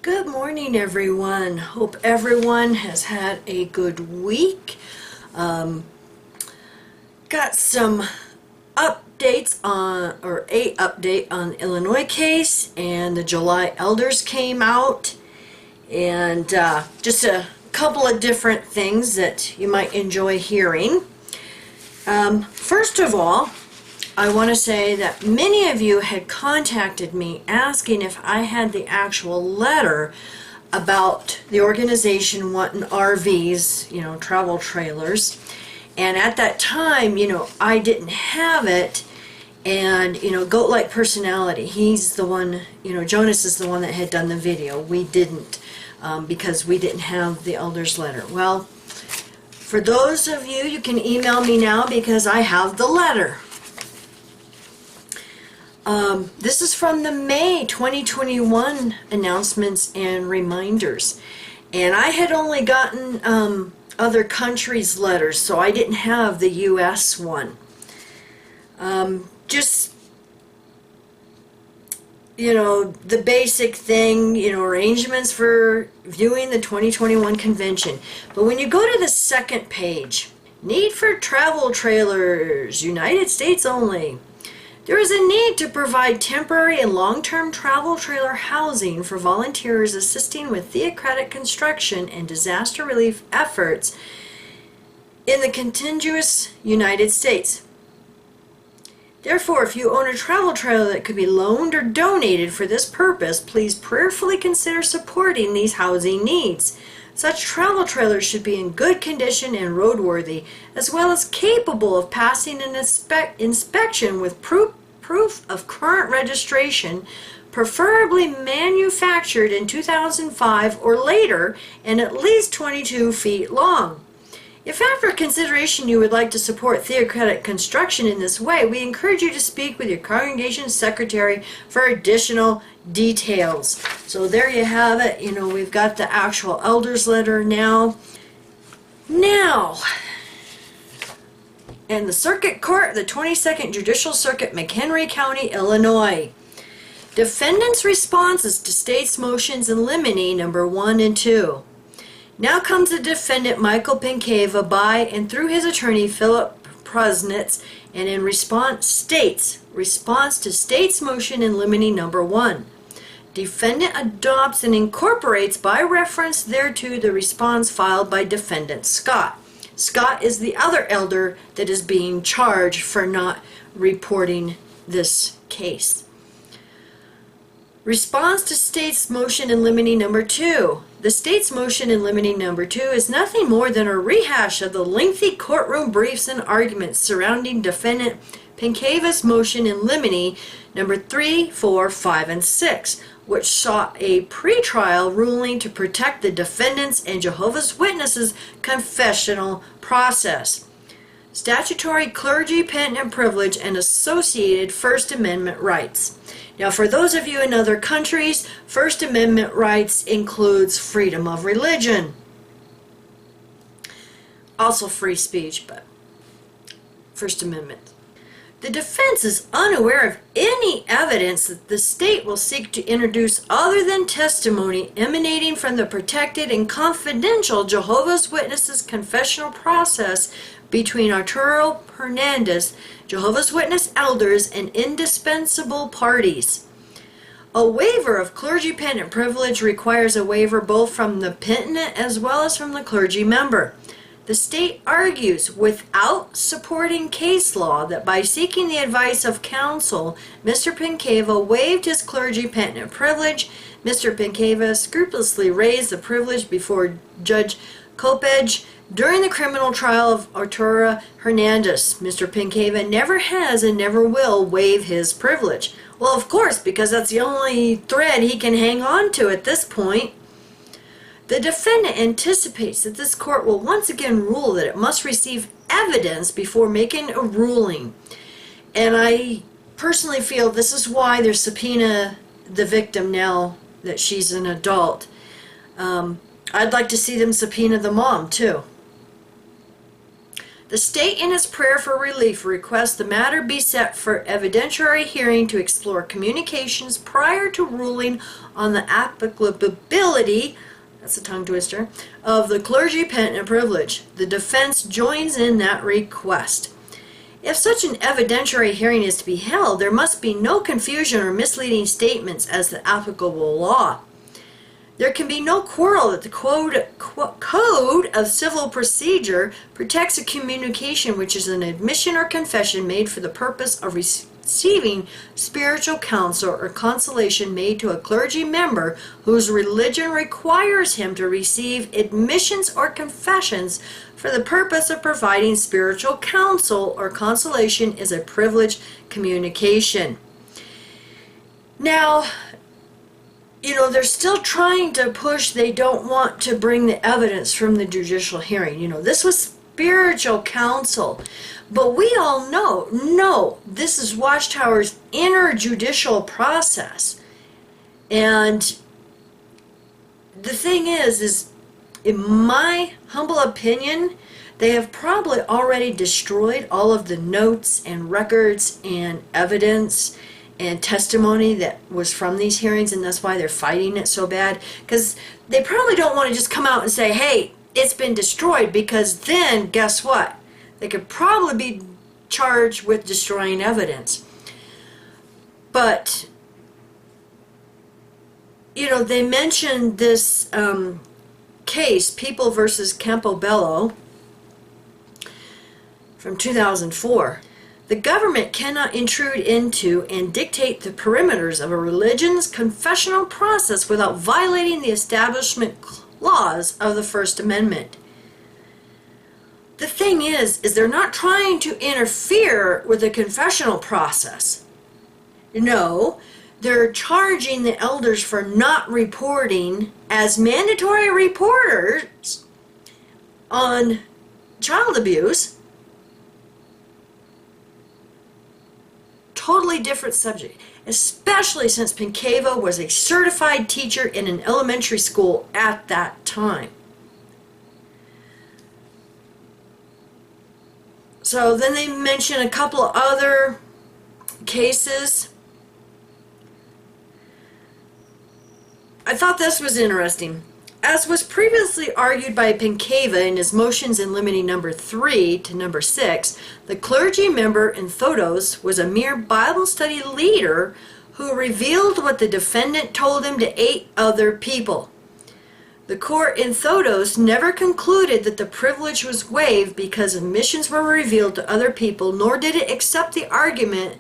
Good morning, everyone. Hope everyone has had a good week. Got some updates on, or a update on Illinois case, and the July elders came out, and just a couple of different things that you might enjoy hearing. First of all, I want to say that many of you had contacted me asking if I had the actual letter about the organization wanting RVs, travel trailers. And at that time, I didn't have it. And, Goat-like Personality, he's the one, Jonas is the one that had done the video. We didn't, because we didn't have the elder's letter. Well, for those of you, you can email me now because I have the letter. This is from the May 2021 announcements and reminders. And I had only gotten other countries' letters, so I didn't have the U.S. one. Just, the basic thing, arrangements for viewing the 2021 convention. But when you go to the second page, need for travel trailers, United States only. There is a need to provide temporary and long-term travel trailer housing for volunteers assisting with theocratic construction and disaster relief efforts in the contiguous United States. Therefore, if you own a travel trailer that could be loaned or donated for this purpose, please prayerfully consider supporting these housing needs. Such travel trailers should be in good condition and roadworthy, as well as capable of passing an inspection with proof of current registration, preferably manufactured in 2005 or later, and at least 22 feet long. If after consideration you would like to support theocratic construction in this way, we encourage you to speak with your congregation secretary for additional details. So there you have it. We've got the actual elders letter now. In the Circuit Court, the 22nd Judicial Circuit, McHenry County, Illinois. Defendant's responses to state's motions in limine number 1 and 2. Now comes the defendant Michael Pinkava by and through his attorney Philip Prusnitz, and in response to state's motion in limine number 1. Defendant adopts and incorporates by reference thereto the response filed by defendant Scott. Scott is the other elder that is being charged for not reporting this case. Response to state's motion in limine number 2. The state's motion in limine number 2 is nothing more than a rehash of the lengthy courtroom briefs and arguments surrounding defendant Pinkava's motion in limine number 3, 4, 5, and 6, which sought a pretrial ruling to protect the defendants and Jehovah's Witnesses' confessional process, statutory clergy penitent privilege, and associated First Amendment rights. Now, for those of you in other countries, First Amendment rights includes freedom of religion, also free speech, but First Amendment. The defense is unaware of any evidence that the state will seek to introduce other than testimony emanating from the protected and confidential Jehovah's Witnesses confessional process between Arturo Hernandez, Jehovah's Witness elders, and indispensable parties. A waiver of clergy penitent privilege requires a waiver both from the penitent as well as from the clergy member. The state argues, without supporting case law, that by seeking the advice of counsel, Mr. Pinkava waived his clergy penitent privilege. Mr. Pinkava scrupulously raised the privilege before Judge Kopej during the criminal trial of Arturo Hernandez. Mr. Pinkava never has and never will waive his privilege. Well, of course, because that's the only thread he can hang on to at this point. The defendant anticipates that this court will once again rule that it must receive evidence before making a ruling. And I personally feel this is why they're subpoena the victim now that she's an adult. I'd like to see them subpoena the mom, too. The state in its prayer for relief requests the matter be set for evidentiary hearing to explore communications prior to ruling on the applicability, that's a tongue twister, of the clergy penitent privilege. The defense joins in that request. If such an evidentiary hearing is to be held, there must be no confusion or misleading statements as to applicable law. There can be no quarrel that the Code of Civil Procedure protects a communication which is an admission or confession made for the purpose of receiving spiritual counsel or consolation made to a clergy member whose religion requires him to receive admissions or confessions for the purpose of providing spiritual counsel or consolation is a privileged communication. Now, they're still trying to push, they don't want to bring the evidence from the judicial hearing. This was spiritual counsel. But we all know, no, this is Watchtower's inner judicial process. And the thing is in my humble opinion, they have probably already destroyed all of the notes and records and evidence and testimony that was from these hearings, and that's why they're fighting it so bad. Because they probably don't want to just come out and say, hey, it's been destroyed, because then, guess what? They could probably be charged with destroying evidence. But, they mentioned this case, People versus Campobello, from 2004. The government cannot intrude into and dictate the perimeters of a religion's confessional process without violating the Establishment Clause of the First Amendment. The thing is they're not trying to interfere with the confessional process. No, they're charging the elders for not reporting as mandatory reporters on child abuse. Totally different subject, especially since Pinkava was a certified teacher in an elementary school at that time. So then they mention a couple of other cases. I thought this was interesting. As was previously argued by Pinkava in his motions in limine number 3 to number 6, the clergy member in Thodos was a mere Bible study leader who revealed what the defendant told him to 8 other people. The court in Thodos never concluded that the privilege was waived because admissions were revealed to other people, nor did it accept the argument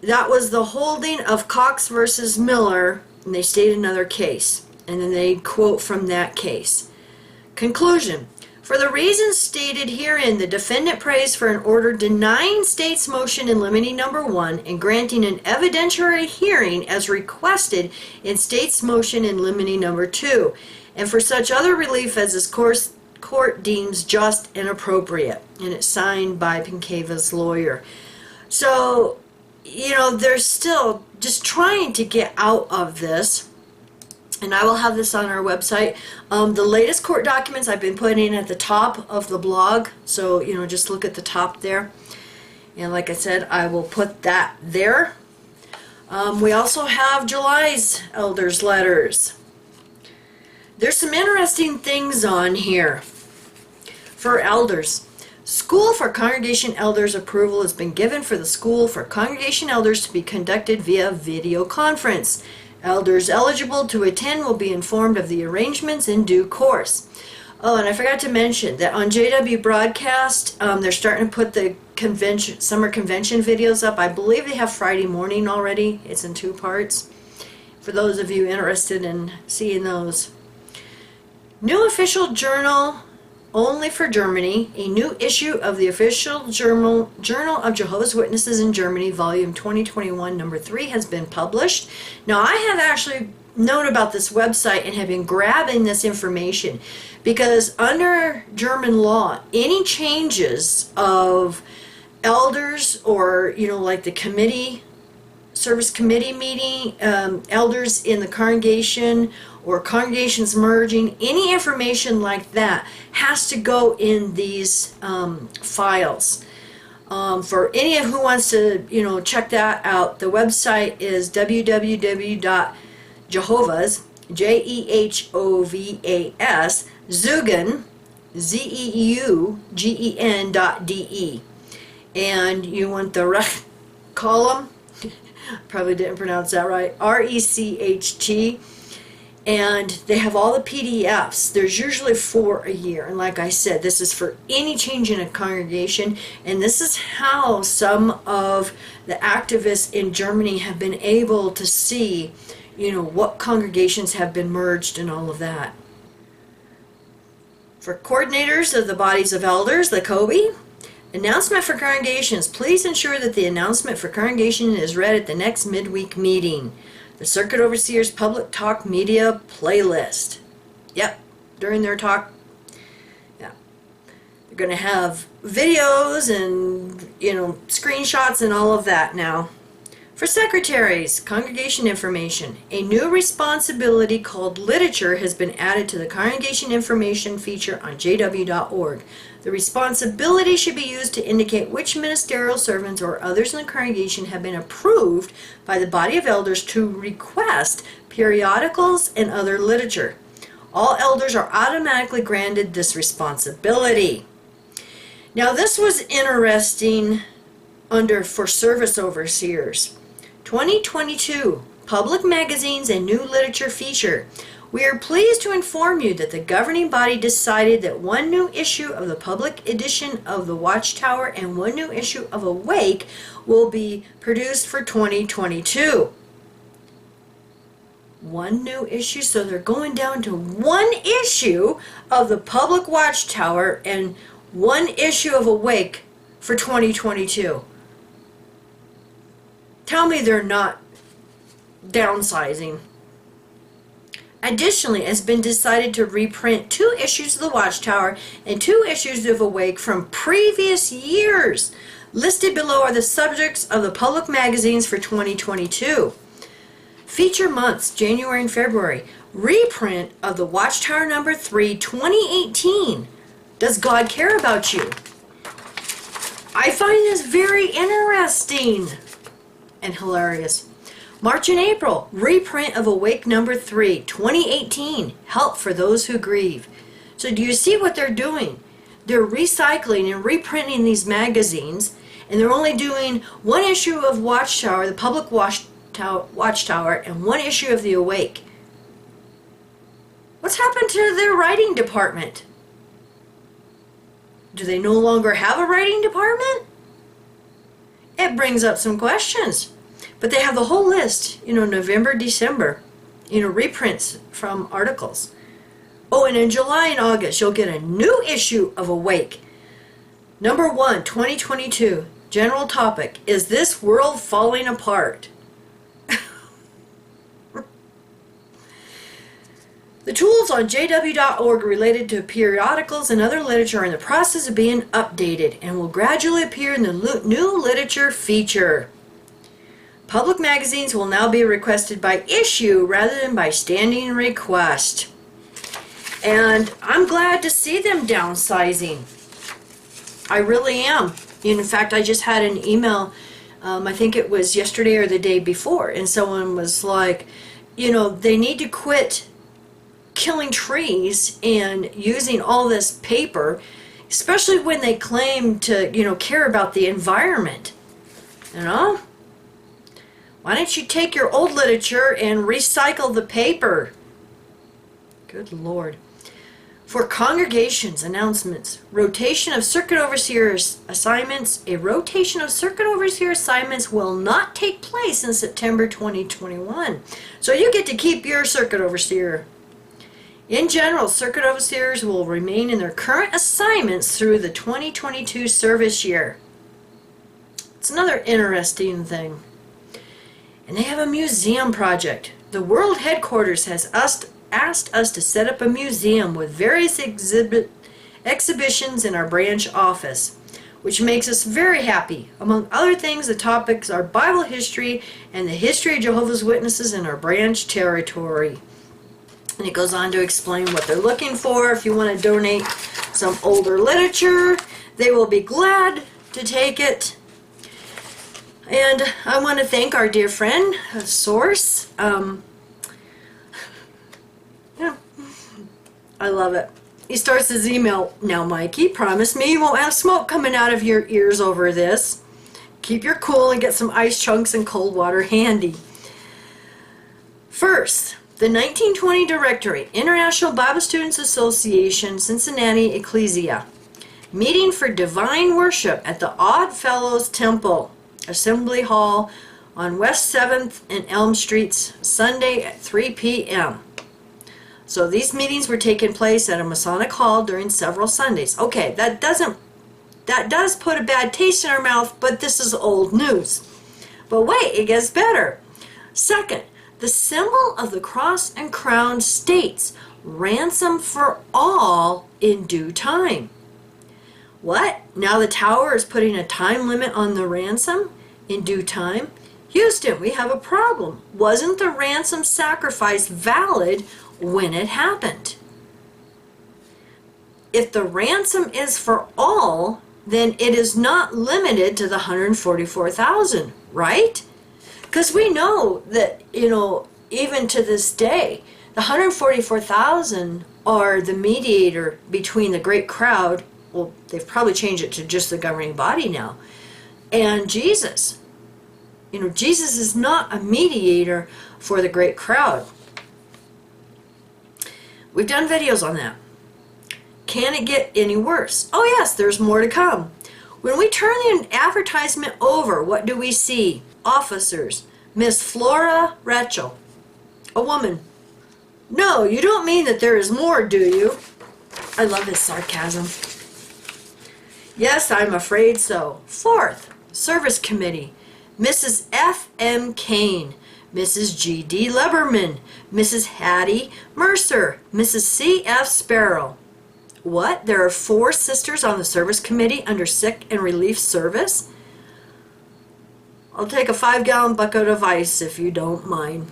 that was the holding of Cox versus Miller, and they state another case. And then they quote from that case. Conclusion. For the reasons stated herein, the defendant prays for an order denying state's motion in limine number 1 and granting an evidentiary hearing as requested in state's motion in limine number 2, and for such other relief as this court deems just and appropriate. And it's signed by Pinkava's lawyer. So, they're still just trying to get out of this. And I will have this on our website. The latest court documents I've been putting at the top of the blog. So, just look at the top there. And like I said, I will put that there. We also have July's elders' letters. There's some interesting things on here for elders. School for Congregation Elders approval has been given for the School for Congregation Elders to be conducted via video conference. Elders eligible to attend will be informed of the arrangements in due course. Oh, and I forgot to mention that on JW Broadcast, they're starting to put the summer convention videos up. I believe they have Friday morning already. It's in 2 parts. For those of you interested in seeing those. New official journal only for Germany. A new issue of the official Journal of Jehovah's Witnesses in Germany, volume 2021, number 3, has been published. Now, I have actually known about this website and have been grabbing this information because under German law, any changes of elders or, like the committee service committee meeting, elders in the congregation, or congregations merging, any information like that has to go in these files. For any of who wants to, check that out, the website is www.jehovah's, Jehovas, Zeugen, Zeugen.de. And you want the Rech column, probably didn't pronounce that right, RECHT, and they have all the PDFs. There's usually 4 a year, and like I said, this is for any change in a congregation, and this is how some of the activists in Germany have been able to see, what congregations have been merged and all of that. For coordinators of the bodies of elders, the COBE, announcement for congregations. Please ensure that the announcement for congregation is read at the next midweek meeting. The Circuit Overseers Public Talk Media Playlist. Yep, during their talk, yeah. They're going to have videos and, screenshots and all of that now. For secretaries, congregation information. A new responsibility called literature has been added to the congregation information feature on jw.org. The responsibility should be used to indicate which ministerial servants or others in the congregation have been approved by the body of elders to request periodicals and other literature. All elders are automatically granted this responsibility. Now this was interesting for service overseers. 2022 Public Magazines and New Literature feature. We are pleased to inform you that the governing body decided that one new issue of the public edition of the Watchtower and one new issue of Awake will be produced for 2022. One new issue, so they're going down to one issue of the Public Watchtower and one issue of Awake for 2022. Tell me they're not downsizing. Additionally, it has been decided to reprint 2 issues of the Watchtower and 2 issues of Awake from previous years. Listed below are the subjects of the public magazines for 2022. Feature months, January and February. Reprint of the Watchtower number 3, 2018. Does God care about you? I find this very interesting and hilarious. March and April, reprint of Awake number 3, 2018, Help for Those Who Grieve. So do you see what they're doing? They're recycling and reprinting these magazines, and they're only doing one issue of Watchtower, the Public Watchtower, and one issue of the Awake. What's happened to their writing department? Do they no longer have a writing department? It brings up some questions. But they have the whole list, November, December, reprints from articles. Oh, and in July and August, you'll get a new issue of Awake. Number 1, 2022, general topic, Is This World Falling Apart? The tools on jw.org related to periodicals and other literature are in the process of being updated and will gradually appear in the new literature feature. Public magazines will now be requested by issue rather than by standing request. And I'm glad to see them downsizing. I really am. In fact, I just had an email, I think it was yesterday or the day before, and someone was like, they need to quit killing trees and using all this paper, especially when they claim to, care about the environment. Why don't you take your old literature and recycle the paper? Good Lord. For congregations, announcements, rotation of circuit overseers assignments. A rotation of circuit overseer assignments will not take place in September 2021. So you get to keep your circuit overseer. In general, circuit overseers will remain in their current assignments through the 2022 service year. It's another interesting thing. And they have a museum project. The World Headquarters has asked us to set up a museum with various exhibitions in our branch office. which makes us very happy. Among other things, the topics are Bible history and the history of Jehovah's Witnesses in our branch territory. And it goes on to explain what they're looking for. If you want to donate some older literature, they will be glad to take it. And I want to thank our dear friend, Source. Yeah, I love it. He starts his email, "Now, Mikey, promise me you won't have smoke coming out of your ears over this. Keep your cool and get some ice chunks and cold water handy." First, the 1920 Directory, International Bible Students Association, Cincinnati Ecclesia. Meeting for divine worship at the Odd Fellows Temple, Assembly Hall on West 7th and Elm Streets, Sunday at 3 p.m. So these meetings were taking place at a Masonic hall during several Sundays. Okay, that does put a bad taste in our mouth, but this is old news. But wait, it gets better. Second, the symbol of the cross and crown states, "Ransom for all in due time." What? Now the tower is putting a time limit on the ransom? In due time? Houston, we have a problem. Wasn't the ransom sacrifice valid when it happened? If the ransom is for all, then it is not limited to the 144,000, right? Because we know that, even to this day, the 144,000 are the mediator between the great crowd. Well, they've probably changed it to just the governing body now, and Jesus. Jesus is not a mediator for the great crowd. We've done videos on that. Can it get any worse? Oh yes, there's more to come. When we turn the advertisement over, what do we see? Officers, Miss Flora Rachel, a woman. No, you don't mean that there is more, do you? I love his sarcasm. Yes, I'm afraid so. Fourth, Service Committee, Mrs. F.M. Kane, Mrs. G.D. Leberman, Mrs. Hattie Mercer, Mrs. C.F. Sparrow. What? There are 4 sisters on the Service Committee under Sick and Relief Service? I'll take a 5-gallon bucket of ice if you don't mind.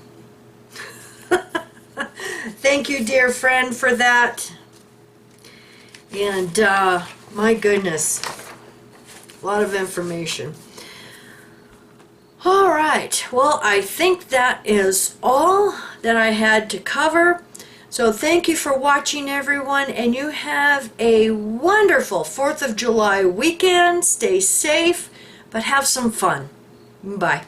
Thank you, dear friend, for that. And, my goodness, a lot of information. All right, well, I think that is all that I had to cover. So thank you for watching, everyone, and you have a wonderful 4th of July weekend. Stay safe, but have some fun. Bye.